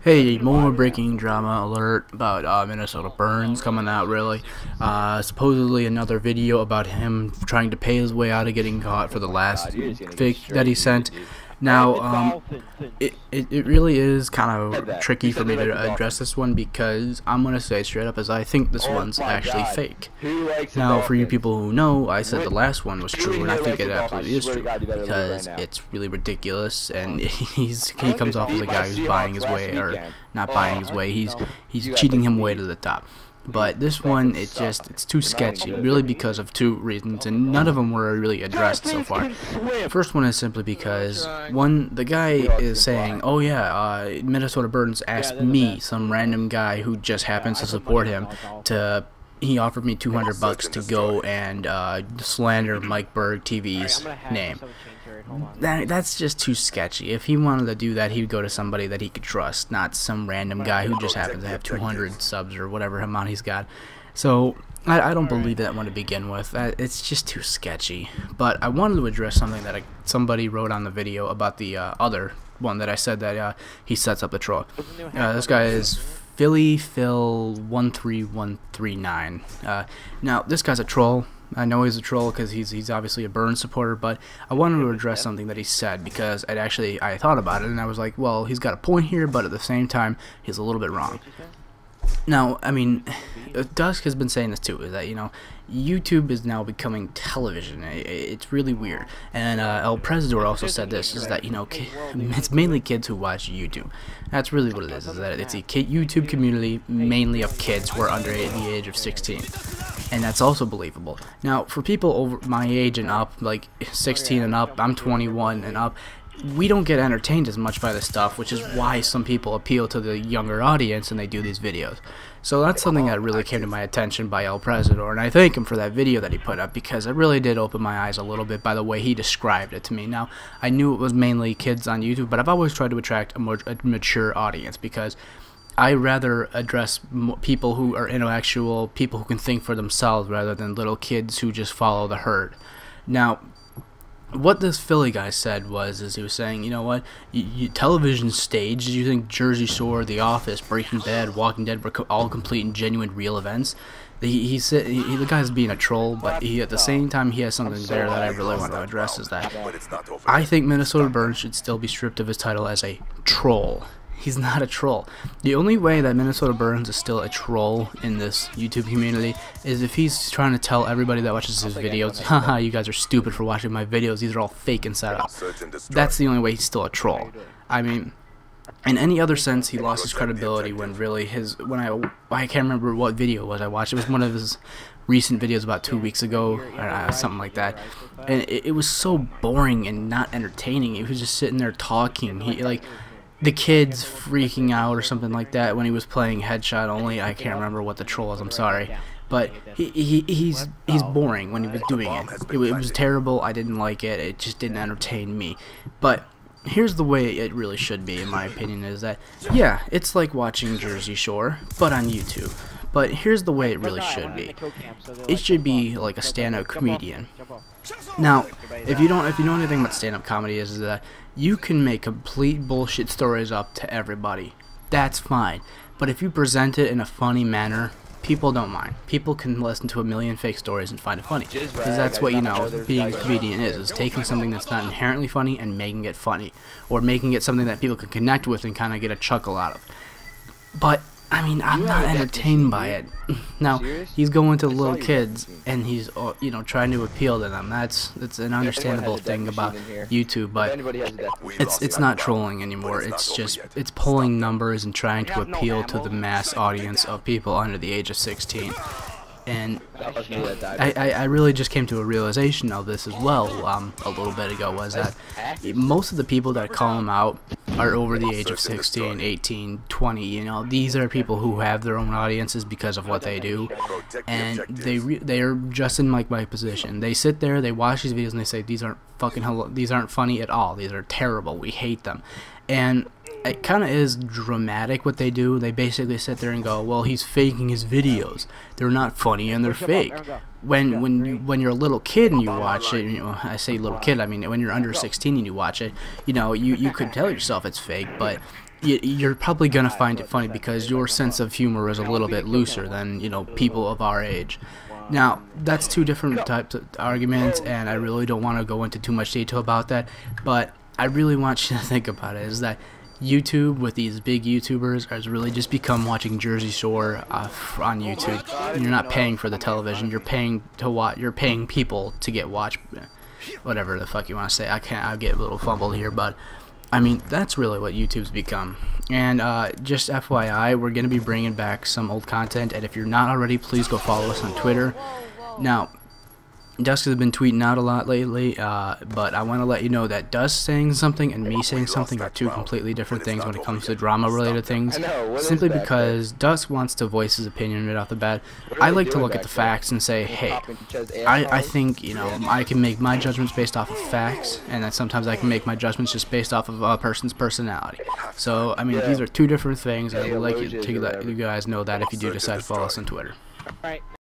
Hey, more breaking drama alert about Minnesota Burns coming out, really. Supposedly another video about him trying to pay his way out of getting caught for the last fake that he sent. Now, it really is kind of tricky for me to address this one because I'm going to say straight up as I think this one's actually fake. Now, for you people who know, I said the last one was true, and I think it absolutely is true because it's really ridiculous, and he comes off as a guy who's buying his way, or not buying his way, he's cheating him way to the top. But this one, it's too sketchy, really because of two reasons, and none of them were really addressed so far. The first one is simply because, one, the guy is saying, oh yeah, Minnesota Burns asked me, some random guy who just happens to support him, he offered me $200 to go and slander Mike Berg TV's name. That's just too sketchy. If he wanted to do that, he would go to somebody that he could trust, not some random guy who just happens to have 200 subs or whatever amount he's got. So I don't believe that one to begin with. It's just too sketchy. But I wanted to address something that somebody wrote on the video about the other one that I said that he sets up the troll. This guy is Philly Phil 13139. Now this guy's a troll. I know he's a troll because he's obviously a Burns supporter, but I wanted to address something that he said because I thought about it and I was like, well, he's got a point here, but at the same time, he's a little bit wrong. Now, I mean, Dusk has been saying this too, is that, you know, YouTube is now becoming television. It's really weird. And El Presidor also said this, is that, you know, it's mainly kids who watch YouTube. That's really what it is that it's a YouTube community mainly of kids who are under the age of 16. And that's also believable. Now, for people over my age and up, like 16 and up, I'm 21 and up, we don't get entertained as much by this stuff, which is why some people appeal to the younger audience and they do these videos. So that's something that really came to my attention by El Presidor, and I thank him for that video that he put up because it really did open my eyes a little bit by the way he described it to me. Now, I knew it was mainly kids on YouTube, but I've always tried to attract a more mature audience because I rather address people who are intellectual, people who can think for themselves rather than little kids who just follow the herd. Now, what this Philly guy said is he was saying, you know what, television staged. You think Jersey Shore, The Office, Breaking Bad, Walking Dead were all complete and genuine real events? He said the guy's being a troll, but at the same time he has something there that I really want to address, is that I think Minnesota Burns should still be stripped of his title as a troll. He's not a troll. The only way that Minnesota Burns is still a troll in this YouTube community is if he's trying to tell everybody that watches his videos, haha, you guys are stupid for watching my videos, these are all fake and set up. That's the only way he's still a troll. I mean, in any other sense, he lost his credibility when really I can't remember what video it was I watched. It was one of his recent videos about 2 weeks ago, or something like that, and it was so boring and not entertaining. He was just sitting there talking. The kids freaking out or something like that when he was playing Headshot Only. I can't remember what the troll was, I'm sorry. But he's boring when he was doing it. It was terrible, I didn't like it, it just didn't entertain me. But here's the way it really should be, in my opinion, is that, yeah, it's like watching Jersey Shore, but on YouTube. But here's the way it really should be. It should be like a stand-up comedian. Now, if you know anything about stand-up comedy is that you can make complete bullshit stories up to everybody. That's fine. But if you present it in a funny manner, people don't mind. People can listen to a million fake stories and find it funny. Because that's what, you know, being a comedian is taking something that's not inherently funny and making it funny. Or making it something that people can connect with and kind of get a chuckle out of. But I mean, I'm not entertained by it. Now, he's going to little kids, and he's, you know, trying to appeal to them. That's an understandable thing about YouTube, but it's not trolling anymore. It's pulling numbers and trying to appeal to the mass audience of people under the age of 16. And I really just came to a realization of this as well a little bit ago, was that most of the people that call him out are over the age of 16, 18, 20, you know. These are people who have their own audiences because of what they do, and they are just in like my position. They sit there, they watch these videos, and they say, these aren't funny at all, these are terrible, we hate them. And it kind of is dramatic what they do. They basically sit there and go, well, he's faking his videos, they're not funny and they're fake. When you're a little kid and you watch it, you know, I say little kid, I mean when you're under 16 and you watch it, you know, you could tell yourself it's fake, but you're probably gonna find it funny because your sense of humor is a little bit looser than, you know, people of our age. Now, that's two different types of arguments, and I really don't want to go into too much detail about that, but I really want you to think about it, is that YouTube with these big YouTubers has really just become watching Jersey Shore on YouTube. You're not paying for the television, you're paying to watch, you're paying people to get watch, whatever the fuck you want to say. I'll get a little fumbled here, but I mean, that's really what YouTube's become. And just FYI, we're going to be bringing back some old content, and if you're not already, please go follow us on Twitter. Now, Dusk has been tweeting out a lot lately, but I want to let you know that Dusk saying something and me saying something are two completely different things when it comes to drama-related things, simply because Dusk wants to voice his opinion right off the bat. I like to look at the facts and say, hey, I think, you know, I can make my judgments based off of facts, and then sometimes I can make my judgments just based off of a person's personality. So, I mean, these are two different things, and I would like to let you guys know that if you do decide to follow us on Twitter.